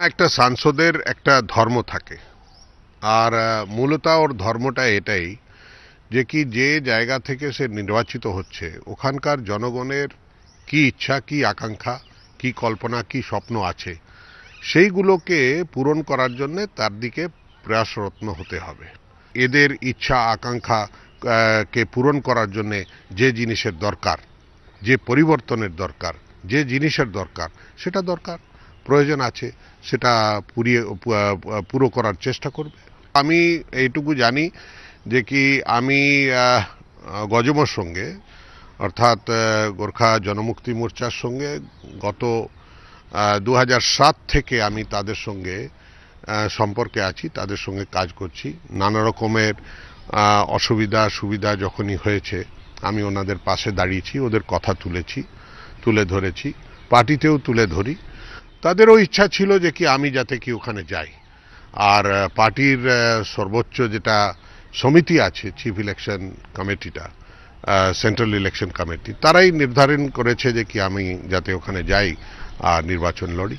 একটা সাংসদের একটা ধর্ম থাকে, আর মূলত ওর ধর্মটা এটাই যে কি যে জায়গা থেকে সে নির্বাচিত হচ্ছে ওখানকার জনগণের কি ইচ্ছা, কি আকাঙ্ক্ষা, কি কল্পনা, কি স্বপ্ন আছে সেইগুলোকে পূরণ করার জন্য তার দিকে প্রয়াসরত্ন হতে হবে। এদের ইচ্ছা আকাঙ্ক্ষা কে পূরণ করার জন্য যে জিনিসের দরকার, যে পরিবর্তনের দরকার, যে জিনিসের দরকার, সেটা দরকার, প্রয়োজন আছে, সেটা পুরো করার চেষ্টা করবে। আমি এইটুকু জানি যে কি আমি গজমর সঙ্গে অর্থাৎ গোর্খা জনমুক্তি মোর্চার সঙ্গে গত 2007 থেকে আমি তাদের সঙ্গে সম্পর্কে আছি, তাদের সঙ্গে কাজ করছি। নানা রকমের অসুবিধা সুবিধা যখনই হয়েছে আমি ওনাদের পাশে দাঁড়িয়েছি, ওদের কথা তুলে ধরেছি, পার্টিতেও তুলে ধরি। তাদেরও ইচ্ছা ছিল যে কি আমি যাতে কি ওখানে যাই। আর পার্টির সর্বোচ্চ যেটা সমিতি আছে, চিফ ইলেকশন কমিটিটা, সেন্ট্রাল ইলেকশন কমিটি, তারাই নির্ধারণ করেছে যে কি আমি যাতে ওখানে যাই আর নির্বাচন লড়ি।